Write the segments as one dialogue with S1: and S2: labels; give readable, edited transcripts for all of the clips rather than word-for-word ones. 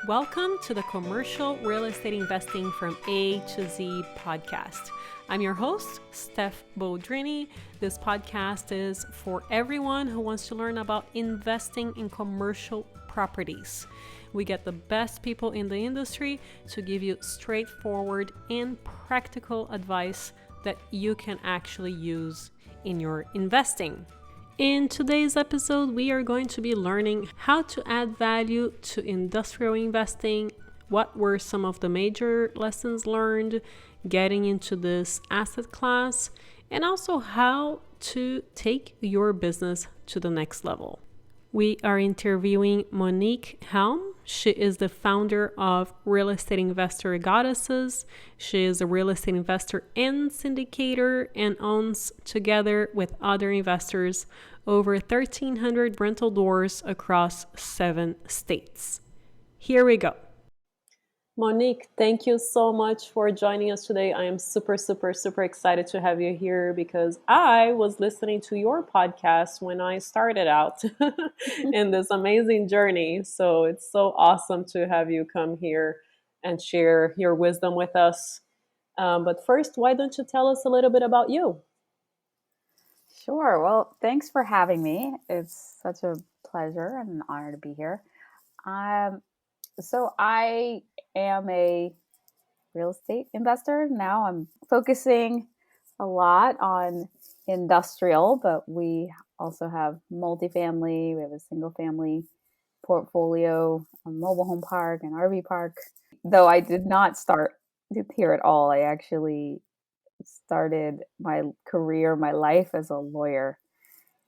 S1: Welcome to the Commercial Real Estate Investing from A to Z podcast. I'm your host, Steph Bodrini. This podcast is for everyone who wants to learn about investing in commercial properties. We get the best people in the industry to give you straightforward and practical advice that you can actually use in your investing. In today's episode, we are going to be learning how to add value to industrial investing, what were some of the major lessons learned getting into this asset class, and also how to take your business to the next level. We are interviewing Monick Halm. She is the founder of Real Estate Investor Goddesses. She is a real estate investor and syndicator and owns, together with other investors, over 1,300 rental doors across 7 states. Here we go. Monique, thank you so much for joining us today. I am super excited to have you here because I was listening to your podcast when I started out in this amazing journey. So it's so awesome to have you come here and share your wisdom with us. But first, why don't you tell us a little bit about you?
S2: Sure. Well, thanks for having me. It's such a pleasure and an honor to be here. So I am a real estate investor. Now I'm focusing a lot on industrial, but we also have multifamily. We have a single family portfolio, a mobile home park, an RV park. Though I did not start here at all. I actually started my career, my life as a lawyer.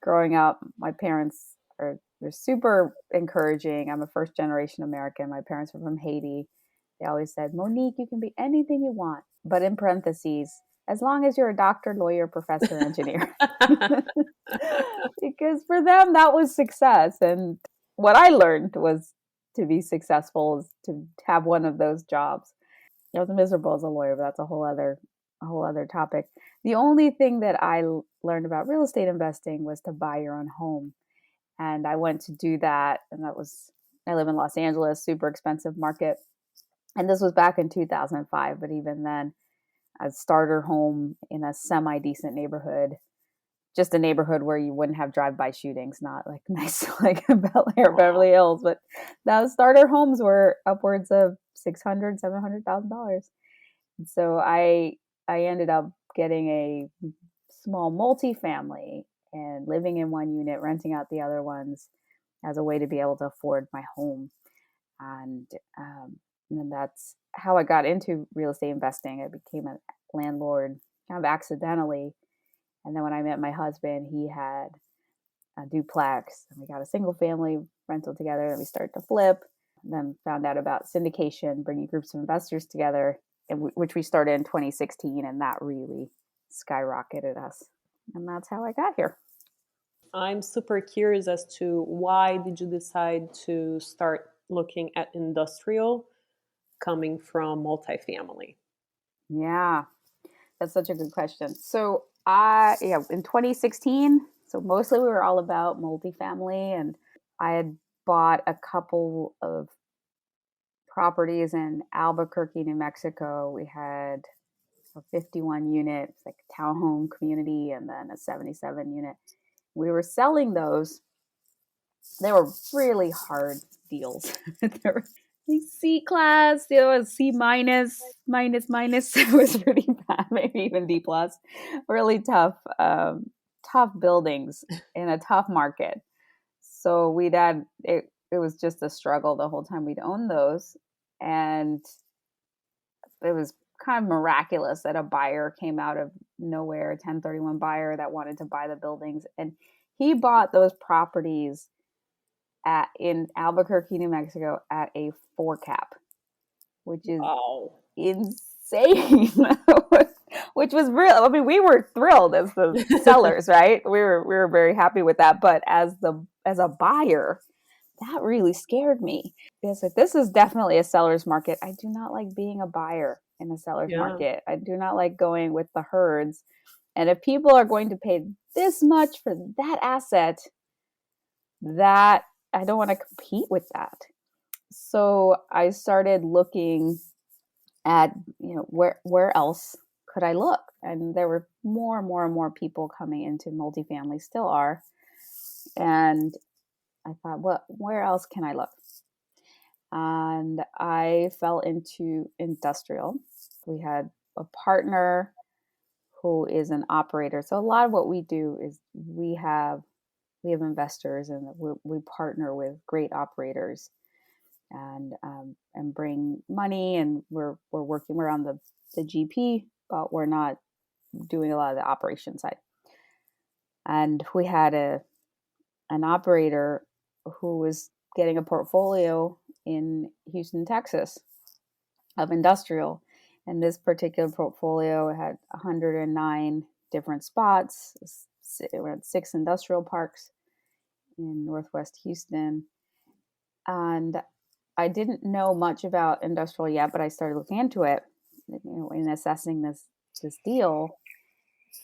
S2: Growing up, my parents they're super encouraging. I'm a first generation American. My parents were from Haiti. They always said, Monique, you can be anything you want, but in parentheses, as long as you're a doctor, lawyer, professor, engineer. Because for them, that was success. And what I learned was to be successful is to have one of those jobs. I was miserable as a lawyer, but that's a whole other topic. The only thing that I learned about real estate investing was to buy your own home. And I went to do that. And I live in Los Angeles, super expensive market. And this was back in 2005. But even then, a starter home in a semi-decent neighborhood, just a neighborhood where you wouldn't have drive-by shootings, not like nice like Bel Air, Beverly Hills. But those starter homes were upwards of $600,000, $700,000. And so I ended up getting a small multifamily and living in one unit, renting out the other ones as a way to be able to afford my home. And then that's how I got into real estate investing. I became a landlord kind of accidentally. And then when I met my husband, he had a duplex and we got a single family rental together and we started to flip. And then found out about syndication, bringing groups of investors together, which we started in 2016, and that really skyrocketed us. And that's how I got here.
S1: I'm super curious as to why did you decide to start looking at industrial coming from multifamily?
S2: Yeah, that's such a good question. So in 2016, so mostly we were all about multifamily, and I had bought a couple of properties in Albuquerque, New Mexico. We had a 51 unit, like townhome community, and then a 77 unit. We were selling those. They were really hard deals. They were C class, it was C minus. It was really bad, maybe even D plus. Really tough buildings in a tough market. So it was just a struggle the whole time we'd owned those. And it was kind of miraculous that a buyer came out of nowhere, a 1031 buyer that wanted to buy the buildings. And he bought those properties in Albuquerque, New Mexico at a 4 cap, which is insane. Which was real. I mean, we were thrilled as the sellers, right? We were very happy with that. But as a buyer, that really scared me. Because this is definitely a seller's market. I do not like being a buyer in a seller's market. I do not like going with the herds. And if people are going to pay this much for that asset, that I don't want to compete with that. So I started looking at, where else could I look? And there were more and more and more people coming into multifamily, still are. And I thought, well, where else can I look? And I fell into industrial. We had a partner who is an operator. So a lot of what we do is we have investors, and we partner with great operators and bring money, and we're on the GP, but we're not doing a lot of the operation side. And we had an operator who was getting a portfolio in Houston, Texas, of industrial. And this particular portfolio had 109 different spots. We had 6 industrial parks in Northwest Houston. And I didn't know much about industrial yet, but I started looking into it, in assessing this deal.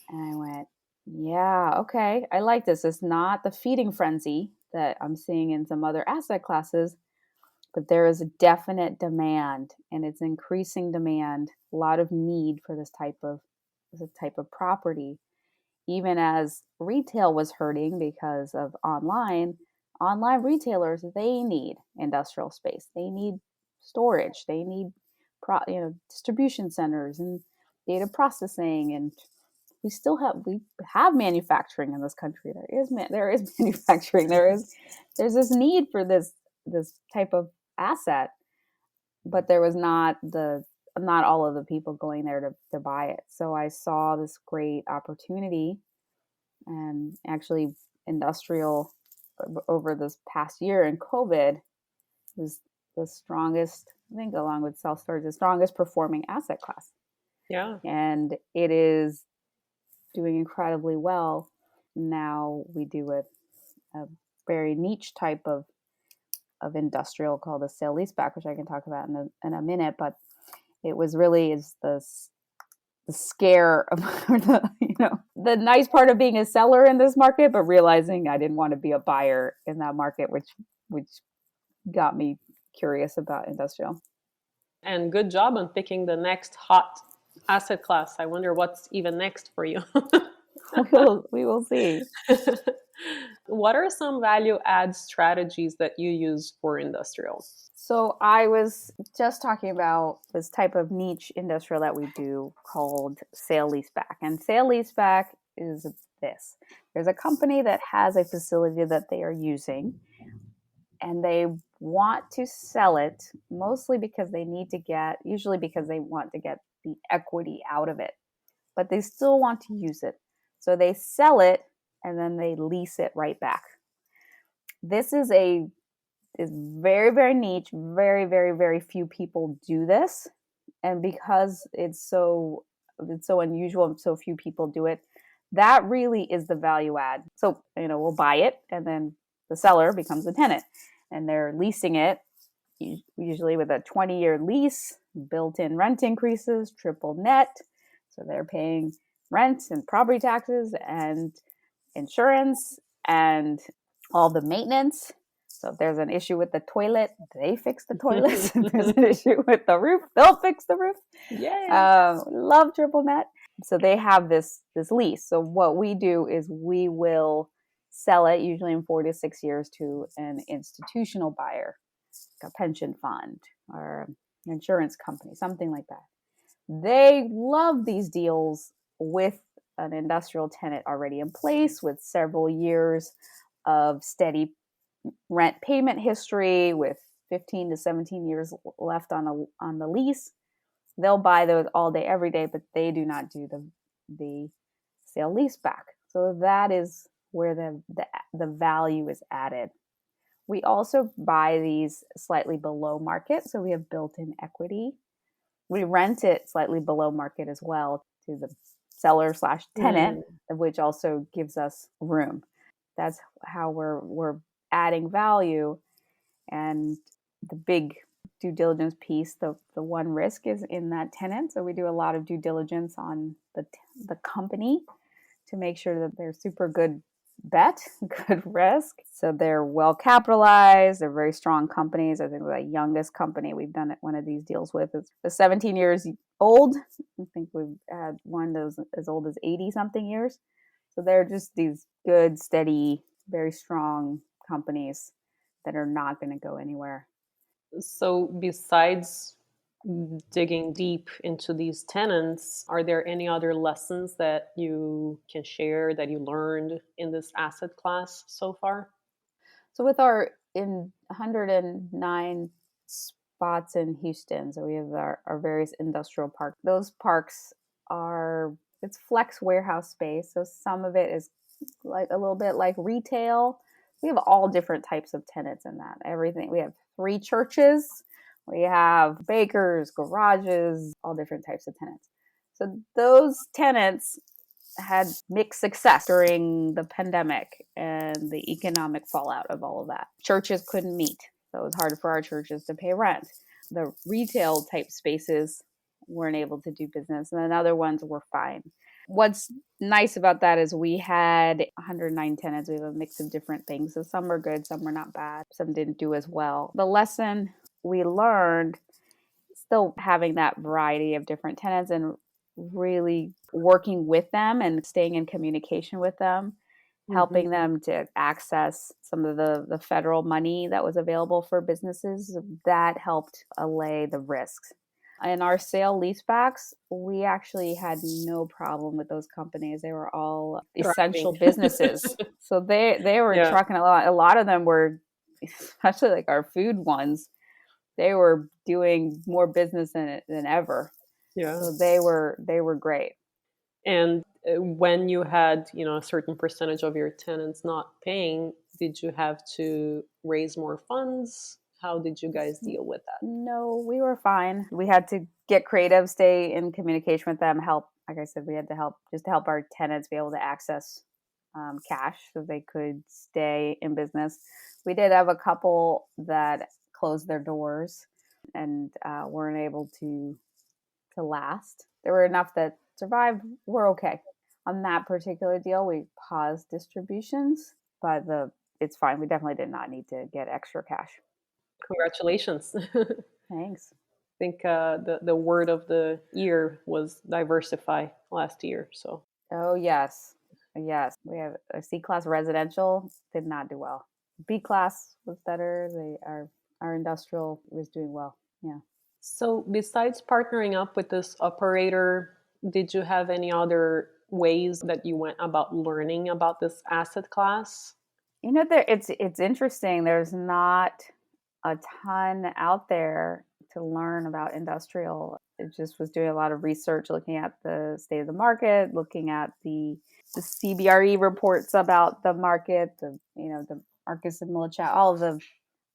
S2: And I went, yeah, okay, I like this. It's not the feeding frenzy that I'm seeing in some other asset classes, but there is a definite demand, and it's increasing demand, a lot of need for this type of property. Even as retail was hurting because of online retailers, they need industrial space. They need storage. They need distribution centers and data processing. And we have manufacturing in this country. There is manufacturing. There's this need for this type of asset, but there was not all of the people going there to buy it. So I saw this great opportunity, and actually industrial over this past year in COVID was the strongest, I think, along with self-storage, the strongest performing asset class.
S1: Yeah.
S2: And it is doing incredibly well. Now we do a very niche type of industrial called a sale leaseback, which I can talk about in a minute. But it was really is the scare of the nice part of being a seller in this market, but realizing I didn't want to be a buyer in that market, which got me curious about industrial.
S1: And good job on picking the next hot asset class. I wonder what's even next for you.
S2: We will see.
S1: What are some value add strategies that you use for industrial?
S2: So I was just talking about this type of niche industrial that we do called sale leaseback. And sale leaseback is this. There's a company that has a facility that they are using, and they want to sell it mostly because usually because they want to get the equity out of it, but they still want to use it. So they sell it and then they lease it right back. This is very, very niche. Very, very, very few people do this. And because it's so unusual and so few people do it, that really is the value add. So, we'll buy it, and then the seller becomes the tenant, and they're leasing it, usually with a 20-year lease, built-in rent increases, triple net. So they're paying rent and property taxes and insurance and all the maintenance. So if there's an issue with the toilet, they fix the toilets. If there's an issue with the roof, they'll fix the roof. Love triple net. So they have this lease. So what we do is we will sell it usually in 4 to 6 years to an institutional buyer, like a pension fund or an insurance company, something like that. They love these deals with an industrial tenant already in place, with several years of steady rent payment history, with 15 to 17 years left on the lease. They'll buy those all day, every day, but they do not do the sale leaseback. So that is where the value is added. We also buy these slightly below market, so we have built-in equity. We rent it slightly below market as well to the seller/tenant, which also gives us room. That's how we're adding value. And the big due diligence piece, the one risk is in that tenant. So we do a lot of due diligence on the company to make sure that they're super good bet, good risk. So they're well capitalized. They're very strong companies. I think the youngest company we've done one of these deals with is 17 years old. I think we've had one that was as old as 80 something years. So they're just these good, steady, very strong companies that are not going to go anywhere.
S1: So, besides digging deep into these tenants, are there any other lessons that you can share that you learned in this asset class so far?
S2: So with our in 109 spots in Houston, so we have our various industrial parks. Those parks are it's flex warehouse space. So some of it is like a little bit like retail. We have all different types of tenants in that. Everything. We have 3 churches. We have bakers, garages, all different types of tenants. So those tenants had mixed success during the pandemic and the economic fallout of all of that. Churches couldn't meet, so it was hard for our churches to pay rent. The retail type spaces weren't able to do business, and then other ones were fine. What's nice about that is we had 109 tenants. We have a mix of different things. So some were good, some were not bad, some didn't do as well. The lesson we learned, still having that variety of different tenants and really working with them and staying in communication with them,
S1: Mm-hmm.
S2: helping them to access some of the federal money that was available for businesses, that helped allay the risks. In our sale leasebacks, we actually had no problem with those companies. They were all
S1: Thriving.
S2: essential businesses. So they were
S1: Yeah.
S2: trucking a lot. A lot of them were, especially like our food ones, they were doing more business than ever.
S1: Yeah.
S2: So they were great.
S1: And when you had, a certain percentage of your tenants not paying, did you have to raise more funds? How did you guys deal with that?
S2: No, we were fine. We had to get creative, stay in communication with them, help. Like I said, we had to help just to help our tenants be able to access cash so they could stay in business. We did have a couple that closed their doors and weren't able to last. There were enough that survived. We're okay. On that particular deal, we paused distributions, but it's fine. We definitely did not need to get extra cash.
S1: Congratulations. I
S2: Thanks.
S1: think the word of the year was diversify last year. So,
S2: Oh yes, yes. We have a C class residential did not do well. B class was better. Our industrial was doing well. Yeah.
S1: besides partnering up with this operator, did you have any other ways that you went about learning about this asset class?
S2: It's interesting. There's not a ton out there to learn about industrial. It just was doing a lot of research, looking at the state of the market, looking at the CBRE reports about the market, the Marcus and Millichap, all of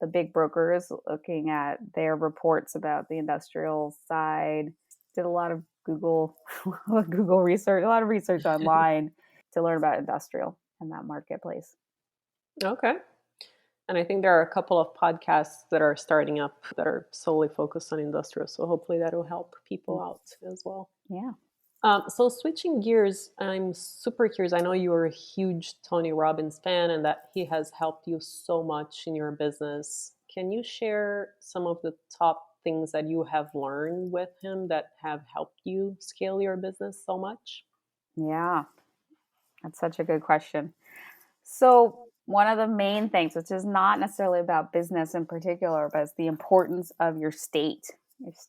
S2: the big brokers, looking at their reports about the industrial side. Did a lot of Google Google research, a lot of research online to learn about industrial and that marketplace.
S1: Okay. And I think there are a couple of podcasts that are starting up that are solely focused on industrial. So hopefully that will help people out as well.
S2: Yeah.
S1: So switching gears, I'm super curious. I know you're a huge Tony Robbins fan and that he has helped you so much in your business. Can you share some of the top things that you have learned with him that have helped you scale your business so much?
S2: Yeah. That's such a good question. So, one of the main things, which is not necessarily about business in particular, but it's the importance of your state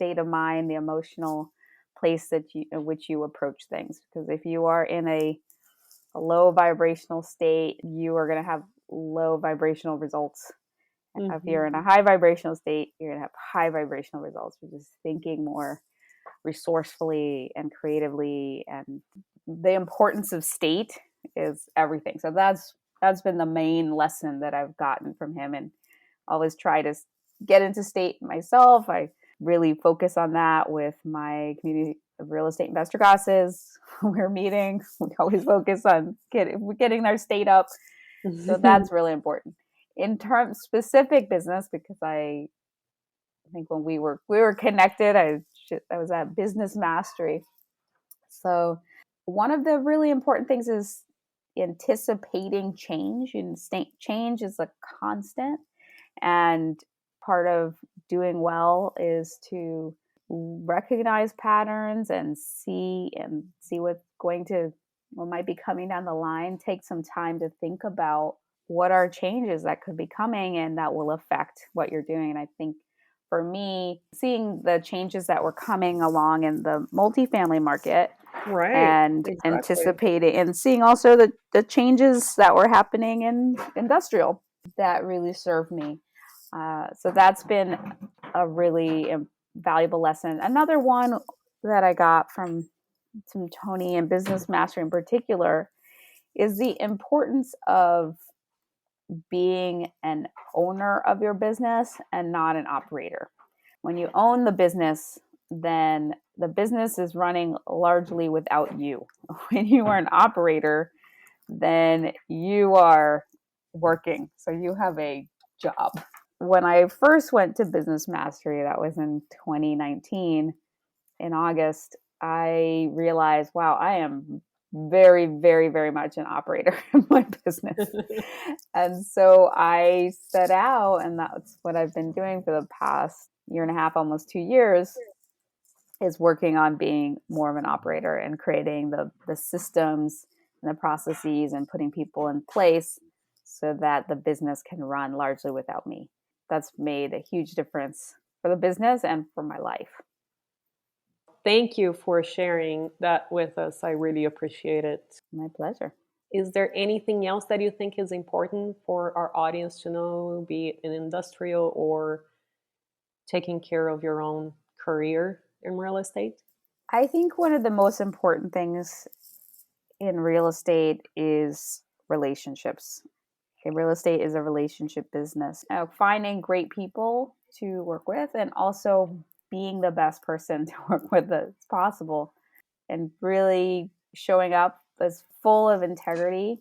S2: of mind, the emotional place in which you approach things. Because if you are in a low vibrational state, you are going to have low vibrational results. If
S1: Mm-hmm.
S2: you're in a high vibrational state, you're going to have high vibrational results, which is thinking more resourcefully and creatively. And the importance of state is everything. So that's been the main lesson that I've gotten from him, and always try to get into state myself. I really focus on that with my community of real estate investor goddesses. We're meeting. We always focus on getting our state up. So that's really important. In terms specific business, because I think when we were connected, I was at Business Mastery. So one of the really important things is anticipating change, and change is a constant. And part of doing well is to recognize patterns and see what might be coming down the line. Take some time to think about what are changes that could be coming and that will affect what you're doing. And I think for me, seeing the changes that were coming along in the multifamily market,
S1: Right.
S2: and
S1: Exactly.
S2: anticipating and seeing also the changes that were happening in industrial, that really served me. So that's been a really valuable lesson. Another one that I got from Tony and Business Mastery in particular is the importance of being an owner of your business and not an operator. When you own the business, then the business is running largely without you. When you are an operator, then you are working. So you have a job. When I first went to Business Mastery, that was in 2019, in August, I realized, wow, I am very, very, very much an operator in my business. And so I set out, and that's what I've been doing for the past year and a half, almost 2 years, is working on being more of an operator and creating the systems and the processes and putting people in place so that the business can run largely without me. That's made a huge difference for the business and for my life.
S1: Thank you for sharing that with us. I really appreciate it.
S2: My pleasure.
S1: Is there anything else that you think is important for our audience to know, be it in industrial or taking care of your own career in real estate?
S2: I think one of the most important things in real estate is relationships. Okay, real estate is a relationship business. Finding great people to work with, and also being the best person to work with as possible, and really showing up as full of integrity,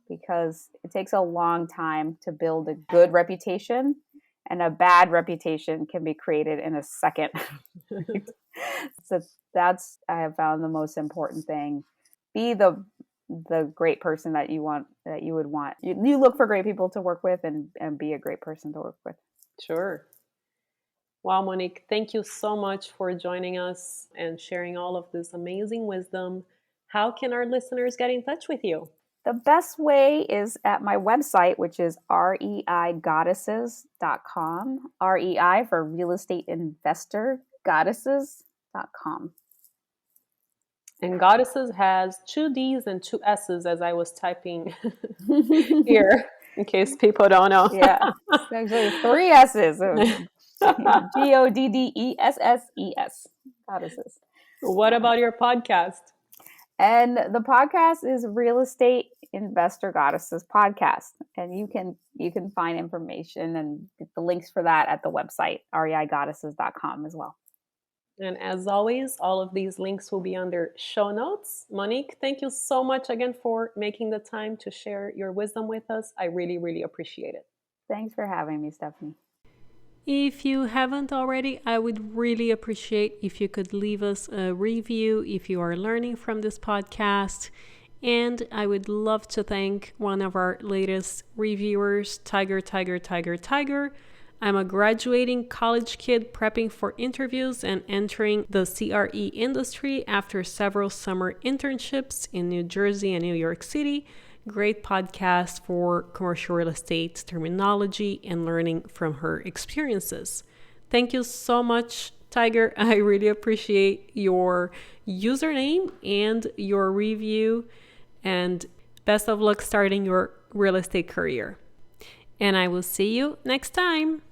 S2: because it takes a long time to build a good reputation, and a bad reputation can be created in a second. So that's, I have found, the most important thing. Be the great person that you would want. You look for great people to work with, and be a great person to work with.
S1: Sure. Wow, Monique, thank you so much for joining us and sharing all of this amazing wisdom. How can our listeners get in touch with you?
S2: The best way is at my website, which is reigoddesses.com. REI for real estate investor, goddesses.com.
S1: And Goddesses has 2 D's and 2 S's, as I was typing here, in case people don't know.
S2: Yeah, actually 3 S's. GODDESSES. Goddesses.
S1: What about your podcast?
S2: And the podcast is Real Estate Investor Goddesses Podcast. And you can find information and get the links for that at the website, reigoddesses.com, as well.
S1: And as always, all of these links will be under show notes. Monique, thank you so much again for making the time to share your wisdom with us. I really, really appreciate it.
S2: Thanks for having me, Stephanie.
S1: If you haven't already, I would really appreciate if you could leave us a review if you are learning from this podcast. And I would love to thank one of our latest reviewers, Tiger. I'm a graduating college kid prepping for interviews and entering the CRE industry after several summer internships in New Jersey and New York City. Great podcast for commercial real estate terminology and learning from her experiences. Thank you so much, Tiger. I really appreciate your username and your review, and best of luck starting your real estate career. And I will see you next time.